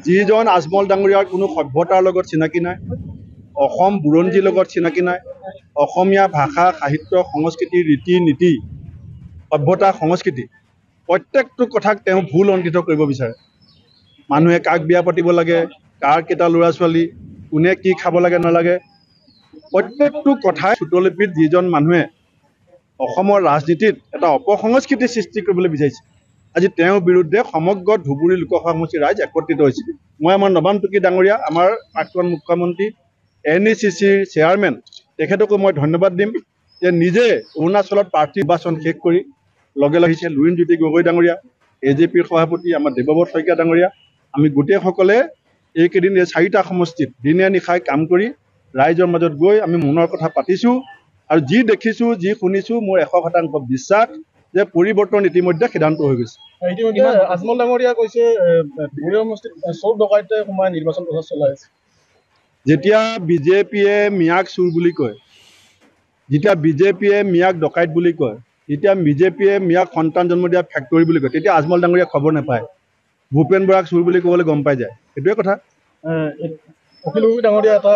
যিজন আজমল ডাঙৰীয়াৰ কোনো সভ্যতাৰ লগত চিনাকি নাই, অসম বুৰঞ্জীৰ লগত চিনাকি নাই, অসমীয়া ভাষা সাহিত্য সংস্কৃতি ৰীতি নীতি সভ্যতা সংস্কৃতি প্ৰত্যেকটো কথাক তেওঁ ভুল অংকিত কৰিব বিচাৰে। মানুহে কাক বিয়া পাতিব লাগে, কাৰ কেইটা ল'ৰা ছোৱালী, কোনে কি খাব লাগে নালাগে, প্ৰত্যেকটো কথাই চুটলিপিত যিজন মানুহে অসমৰ ৰাজনীতিত এটা অপসংস্কৃতি সৃষ্টি কৰিবলৈ বিচাৰিছে, আজি তেওঁৰ বিৰুদ্ধে সমগ্ৰ ধুবুৰী লোকসভা সমষ্টিৰ ৰাইজ একত্ৰিত হৈছে। মই আমাৰ নবাম টুকি ডাঙৰীয়া, আমাৰ প্ৰাক্তন মুখ্যমন্ত্ৰী NECCৰ চেয়াৰমেন, তেখেতকো মই ধন্যবাদ দিম যে নিজে অৰুণাচলত প্ৰাৰ্থী নিৰ্বাচন শেষ কৰি লগে লাগিছে। লুৰিণজ্যোতি গগৈ ডাঙৰীয়া, AJPৰ সভাপতি আমাৰ দেৱব্ৰত শইকীয়া ডাঙৰীয়া, আমি গোটেইসকলে এইকেইদিন এই 4টা সমষ্টিত দিনে নিশাই কাম কৰি ৰাইজৰ মাজত গৈ আমি মনৰ কথা পাতিছোঁ আৰু যি দেখিছোঁ যি শুনিছোঁ মোৰ 100% বিশ্বাস যে পৰিৱৰ্তন ইতিমধ্যে সিদ্ধান্ত হৈ গৈছে। ইতিমধ্যে আজমল ডাঙৰীয়া কৈছে ধুবুৰী সমষ্টিত চোৰ ডকাইতে সোমাই নিৰ্বাচন প্ৰচাৰ চলাই আছে। যেতিয়া BJPয়ে মিয়াক চুৰ বুলি কয়, যেতিয়া BJPয়ে মিয়াক ডকাইত বুলি কয়, যেতিয়া BJPয়ে মিয়াক সন্তান জন্ম দিয়া ফেক্টৰী বুলি কয়, তেতিয়া আজমল ডাঙৰীয়া খবৰ নাপায়। ভূপেন বৰাক চুৰ বুলি ক'বলৈ গম পাই যায়। সেইটোৱে কথা। অখিল গগৈ ডাঙৰীয়া এটা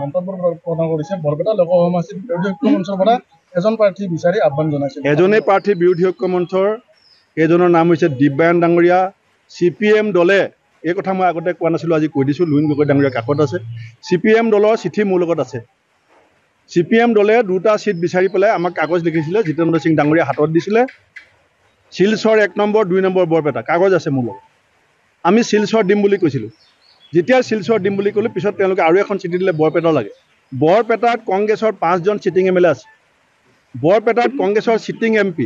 মন্তব্য প্ৰদান কৰিছে, বৰপেটা লোকসভা সমষ্টিত বিৰোধী ঐক্য মঞ্চৰ পৰা এজন প্ৰাৰ্থী বিচাৰি আহ্বান জনাইছে। এজনেই প্ৰাৰ্থী বিৰোধী ঐক্য মঞ্চৰ, সেইজনৰ নাম হৈছে দিব্যায়ন ডাঙৰীয়া। CPM দলে, এই কথা মই আগতে কোৱা নাছিলোঁ, আজি কৈ দিছোঁ, লুৰিণ গগৈ ডাঙৰীয়া কাষত আছে। CPM দলৰ চিঠি মোৰ লগত আছে। CPM দলে 2টা চিট বিচাৰি পেলাই আমাক কাগজ লিখিছিলে, জিতেন্দ্ৰ সিং ডাঙৰীয়া হাতত দিছিলে। শিলচৰ 1 নম্বৰ 2 নম্বৰ বৰপেটা কাগজ আছে মোৰ লগত। আমি শিলচৰ দিম বুলি কৈছিলোঁ। যেতিয়া শিলচৰ দিম বুলি ক'লোঁ, পিছত তেওঁলোকে আৰু এখন চিঠি দিলে বৰপেটা লাগে। বৰপেটাত কংগ্ৰেছৰ 5জন চিটিং MLA আছে। বৰপেটাত কংগ্ৰেছৰ চিটিং MP,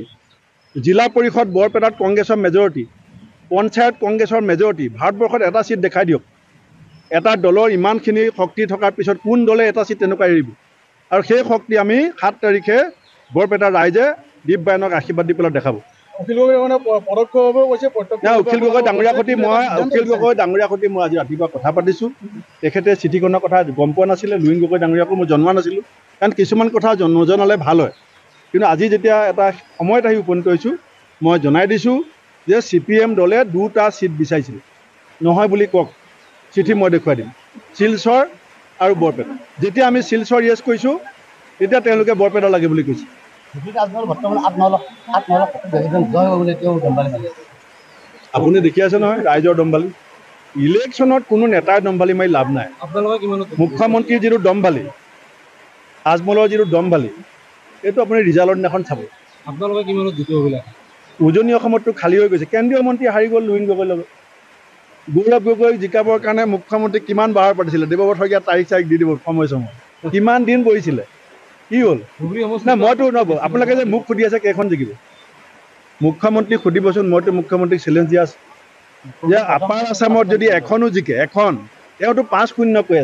জিলা পৰিষদ বৰপেটাত কংগ্ৰেছৰ মেজৰিটি, পঞ্চায়ত কংগ্ৰেছৰ মেজৰিটি। ভাৰতবৰ্ষত এটা চিট দেখাই দিয়ক। এটা দলৰ ইমানখিনি শক্তি থকাৰ পিছত কোন দলে এটা চিট তেনেকুৱা এৰিব? আৰু সেই শক্তি আমি 7 তাৰিখে বৰপেটাৰ ৰাইজে দিব্যায়নক আশীৰ্বাদ দি পেলাই দেখাব। অখিল গগৈ মানে পৰোক্ষভাৱে কৈছে, অখিল গগৈ ডাঙৰীয়াৰ সৈতে মই আজি ৰাতিপুৱা কথা পাতিছোঁ। তেখেতে চিঠিখনৰ কথা গম পোৱা নাছিলে, লুৰিণ গগৈ ডাঙৰীয়াকো মই জনোৱা নাছিলোঁ, কাৰণ কিছুমান কথা নজনালে ভাল হয়। কিন্তু আজি যেতিয়া এটা সময়ত আহি উপনীত হৈছোঁ, মই জনাই দিছোঁ যে CPM দলে 2টা চিট বিচাৰিছিল। নহয় বুলি কওক, চিঠি মই দেখুৱাই দিম। শিলচৰ আৰু বৰপেটা। যেতিয়া আমি শিলচৰ য়েছ কৈছোঁ, তেতিয়া তেওঁলোকে বৰপেটা লাগে বুলি কৈছে। আপুনি দেখি আছে নহয় ৰাইজৰ দম্বালি। ইলেকশ্যনত কোনো নেতাই দম্বালি মাৰি লাভ নাই। মুখ্যমন্ত্ৰীৰ যিটো দম্বালি, আজমলৰ যিটো দম্বালি, এইটো আপুনি ৰিজাল্টৰ দিনাখন চাব। আপোনালোকে কিমানত জিকিব বোলে? উজনি অসমততো খালী হৈ গৈছে। কেন্দ্ৰীয় মন্ত্ৰী হাৰি গ'ল লুৰিণ গগৈৰ লগত। গৌৰৱ গগৈ জিকাবৰ কাৰণে মুখ্যমন্ত্ৰী কিমান বাৰ পাতিছিলে, দেৱব্ৰত শইকীয়া তাৰিখ দি দিব সময় কিমান দিন বহিছিলে, কি হ'ল? নাই মইতো নহ'ব, আপোনালোকে যে মোক সুধি আছে কেইখন জিকিব, মুখ্যমন্ত্ৰীক সুধিবচোন। মইতো মুখ্যমন্ত্ৰীক চেলেঞ্জ দি আছোঁ যে আপাৰ আছামত যদি এখনো জিকে, তেওঁতো 5-0 কৈ আছে।